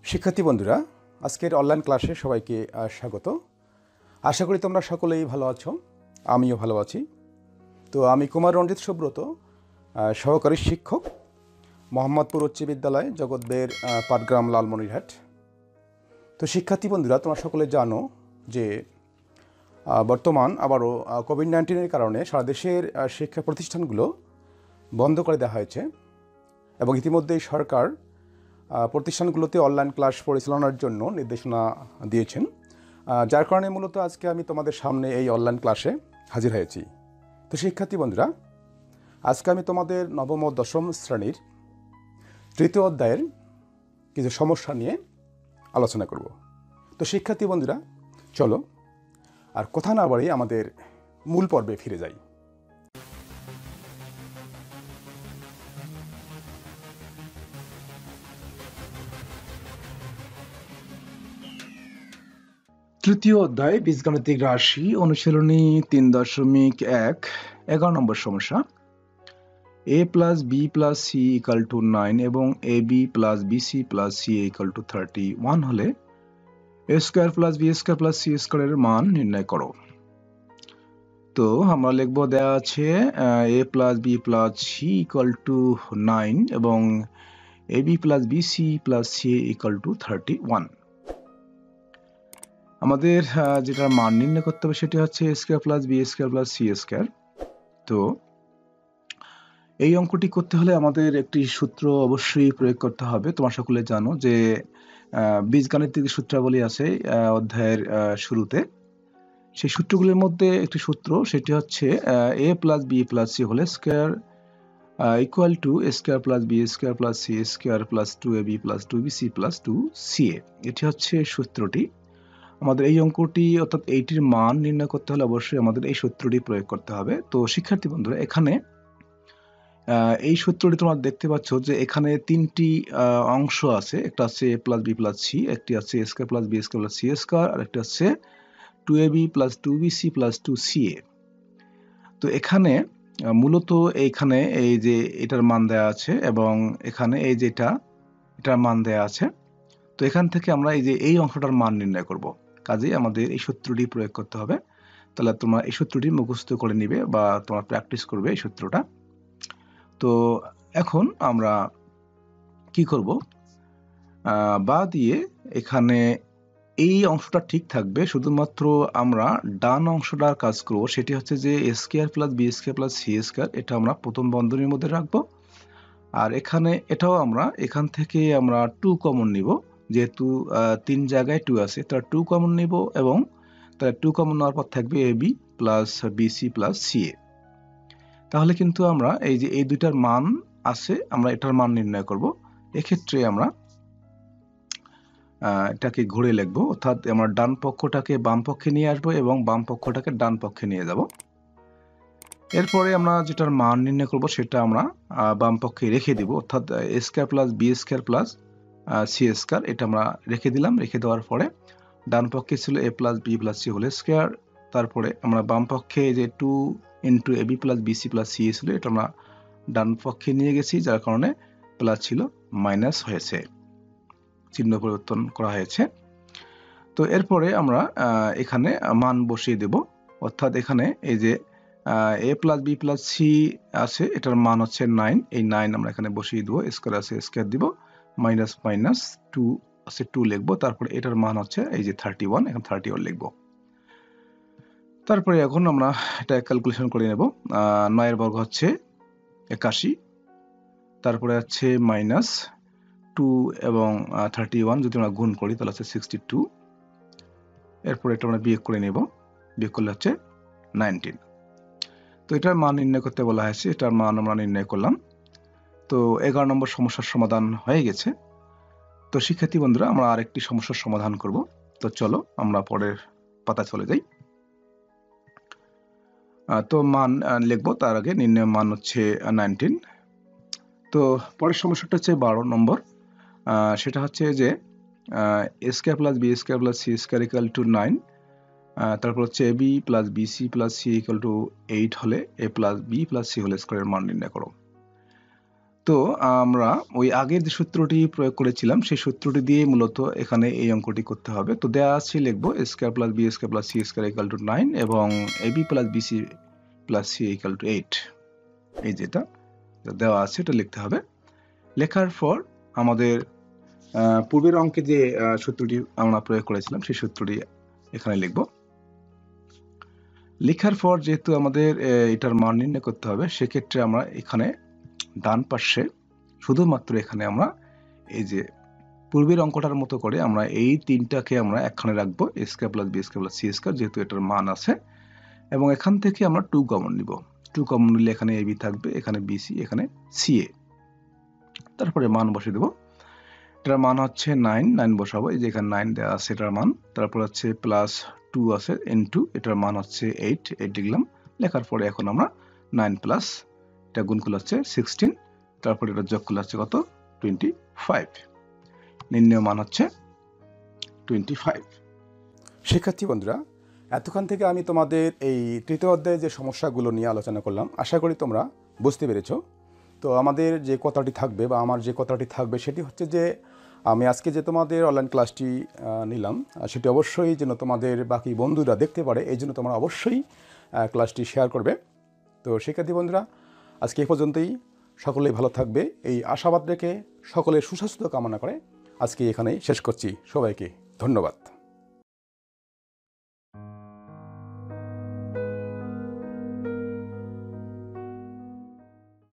শিক্ষার্থী বন্ধুরা, আজকের অনলাইন ক্লাসে সবাইকে স্বাগত। আশা করি তোমরা সকলেই ভালো আছো, আমিও ভালো আছি। তো আমি কুমার রঞ্জিত সুব্রত, সহকারী শিক্ষক, মোহাম্মদপুর উচ্চ বিদ্যালয়, জগৎবের, পাটগ্রাম, লালমনিরহাট। তো শিক্ষার্থী বন্ধুরা, তোমরা সকলে জানো যে বর্তমান আবারও কোভিড-19-এর কারণে সারা দেশের শিক্ষা প্রতিষ্ঠানগুলো বন্ধ করে দেওয়া হয়েছে এবং ইতিমধ্যেই সরকার প্রতিষ্ঠানগুলোতে অনলাইন ক্লাস পরিচালনার জন্য নির্দেশনা দিয়েছেন, যার কারণে মূলত আজকে আমি তোমাদের সামনে এই অনলাইন ক্লাসে হাজির হয়েছি। তো শিক্ষার্থী বন্ধুরা, আজকে আমি তোমাদের নবম ও দশম শ্রেণীর তৃতীয় অধ্যায়ের কিছু সমস্যা নিয়ে আলোচনা করব। তো শিক্ষার্থী বন্ধুরা, চলো আর কথা না বাড়িয়ে আমাদের মূল পর্বে ফিরে যাই। তৃতীয় অধ্যায় বীজগাণিতিক রাশি অনুশীলনী 3.1 11 নম্বর সমস্যা। a plus B plus C equal to 9 এবং A B plus BC plus C equal to 31 হলে A square plus B square plus C স্কোয়ারের মান নির্ণয় করো। তো আমরা লিখবো, দেওয়া আছে a plus B plus C equal to 9 এবং A B plus BC plus C equal to 31। আমাদের যেটা মান নির্ণয় করতে হবে সেটি হচ্ছে A square plus B square plus C square. তো এই অঙ্কটি করতে হলে আমাদের একটি সূত্র অবশ্যই প্রয়োগ করতে হবে। তোমরা সকলে জানো যে বীজগাণিতিক সূত্রাবলী আছে অধ্যায়ের শুরুতে। সেই সূত্রগুলির মধ্যে একটি সূত্র, সেটি হচ্ছে A plus B plus C whole square equal to A square plus B square plus C square plus 2ab plus 2bc plus 2ca। এটি হচ্ছে সূত্রটি। আমাদের এই অঙ্কটি অর্থাৎ এইটির মান নির্ণয় করতে হলে অবশ্যই আমাদের এই সূত্রটি প্রয়োগ করতে হবে। তো শিক্ষার্থী বন্ধুরা, এখানে এই সূত্রটি তোমরা দেখতে পাচ্ছ যে এখানে তিনটি অংশ আছে। একটা আছে a plus B plus C, একটি আছে a square plus B square plus C square, আর একটা আছে 2ab plus 2bc plus 2ca। তো এখানে মূলত এইখানে এই যে এটার মান দেওয়া আছে এবং এখানে এই যে এটার মান দেওয়া আছে। তো এখান থেকে আমরা এই যে এই অংশটার মান নির্ণয় করব। কাজেই আমাদের এই সূত্রটি প্রয়োগ করতে হবে। তাহলে তোমরা এই সূত্রটি মুখস্থ করে নিবে বা তোমরা প্র্যাকটিস করবে এই সূত্রটা। তো এখন আমরা কি করব, বা দিয়ে এখানে এই অংশটা ঠিক থাকবে, শুধুমাত্র আমরা ডান অংশটার কাজ করব। সেটি হচ্ছে যে A square plus B square plus C square, এটা আমরা প্রথম বন্ধনীর মধ্যে রাখবো। আর এখানে এটাও আমরা এখান থেকে আমরা 2 কমন নিব, যেহেতু 3 জায়গায় 2 আছে, তার 2 কমন নিব এবং তার 2 কমন নেওয়ার পর থাকবে A B plus BC plus C A. তাহলে কিন্তু আমরা এই যে এই দুইটার মান আছে, আমরা এটার মান নির্ণয় করব। এক্ষেত্রে আমরা এটাকে ঘুরে লিখবো, অর্থাৎ আমরা ডান পক্ষটাকে বাম পক্ষে নিয়ে আসবো এবং বাম পক্ষটাকে ডান পক্ষে নিয়ে যাব। এরপরে আমরা যেটার মান নির্ণয় করব সেটা আমরা বাম পক্ষে রেখে দিব, অর্থাৎ A square plus B square plus C square, এটা আমরা রেখে দিলাম। রেখে দেওয়ার পরে ডান পক্ষে ছিল A plus B plus C whole square, তারপরে আমরা বাম পক্ষে যে 2 into A B plus BC plus C ছিল, এটা আমরা ডান পক্ষে নিয়ে গেছি, যার কারণে প্লাস ছিল মাইনাস হয়েছে, চিহ্ন পরিবর্তন করা হয়েছে। তো এরপরে আমরা এখানে মান বসিয়ে দেব, অর্থাৎ এখানে এই যে এ প্লাস বি প্লাস সি আছে, এটার মান হচ্ছে 9। এই 9 আমরা এখানে বসিয়ে দেবো, স্কয়ার আছে স্কয়ার দিব, মাইনাস মাইনাস 2 আছে 2 লিখবো, তারপরে এটার মান হচ্ছে এই যে 31, এখন 31 লিখবো। তারপরে এখন আমরা এটা ক্যালকুলেশন করে নেব। 9 এর বর্গ হচ্ছে 81, তারপরে আছে মাইনাস 2 এবং 31 যদি আমরা গুণ করি তাহলে হচ্ছে 62। এরপর এটা আমরা বিয়োগ করে নেব, বিয়োগ করলে হচ্ছে 19। তো এটার মান নির্ণয় করতে বলা হয়েছে, এটার মান আমরা নির্ণয় করলাম। তো 11 নম্বর সমস্যার সমাধান হয়ে গেছে। তো শিক্ষার্থী বন্ধুরা, আমরা আরেকটি সমস্যার সমাধান করব। তো চলো আমরা পরের পাতা চলে যাই। তো মান লিখবো, তার আগে নির্ণয় মান হচ্ছে 19। তো পরের সমস্যাটা হচ্ছে 12 নম্বর। সেটা হচ্ছে যে A square plus B square plus C square equal to 9, তারপর হচ্ছে A B plus BC plus C equal to 8 হলে A plus B plus C whole স্কয়ারের মান নির্ণয় করো। তো আমরা ওই আগের যে সূত্রটি প্রয়োগ করেছিলাম সেই সূত্রটি দিয়ে মূলত এখানে এই অঙ্কটি করতে হবে। তো দেওয়া আছে, লিখবো a square plus b square plus c square equal to 9 এবং ab plus bc plus c equal to 8। এই যেটা দেওয়া আছে এটা লিখতে হবে। লেখার পর আমাদের পূর্বের অঙ্কে যে সূত্রটি আমরা প্রয়োগ করেছিলাম সেই সূত্রটি এখানে লিখব। লেখার পর যেহেতু আমাদের এটার মান নির্ণয় করতে হবে, সেক্ষেত্রে আমরা এখানে ডান পাশে শুধুমাত্র এখানে আমরা এই যে পূর্বের অঙ্কটার মতো করে আমরা এই তিনটাকে আমরা একখানে রাখবো, a square plus b square plus c square, যেহেতু এটার মান আছে। এবং এখান থেকে আমরা 2 কমন নিব। 2 কমন নিলে এখানে ab থাকবে, এখানে bc, এখানে ca। তারপরে মান বসিয়ে দেব। এটার মান হচ্ছে 9, 9 বসাবো, এই যে এখানে 9 দেওয়া আছে এটার মান। তারপর হচ্ছে প্লাস 2 আছে ইনটু এটার মান হচ্ছে 8, 8 লিখলাম। লেখার পরে এখন আমরা 9 প্লাস এটা গুণ করলে হচ্ছে 16, তারপর এটা যোগ করলে হচ্ছে কত 25। নির্ণয় মান হচ্ছে 25। শিক্ষার্থী বন্ধুরা, এতক্ষণ থেকে আমি তোমাদের এই তৃতীয় অধ্যায়ে যে সমস্যাগুলো নিয়ে আলোচনা করলাম, আশা করি তোমরা বুঝতে পেরেছো। তো আমাদের যে কথাটি থাকবে বা আমার যে কথাটি থাকবে সেটি হচ্ছে যে আমি আজকে যে তোমাদের অনলাইন ক্লাসটি নিলাম সেটি অবশ্যই যেন তোমাদের বাকি বন্ধুরা দেখতে পারে, এই জন্য তোমরা অবশ্যই ক্লাসটি শেয়ার করবে। তো শিক্ষার্থী বন্ধুরা, আজকে এই পর্যন্তই। সকলেই ভালো থাকবে এই আশাবাদ রেখে সকলের সুস্বাস্থ্য কামনা করে আজকে এখানেই শেষ করছি। সবাইকে ধন্যবাদ।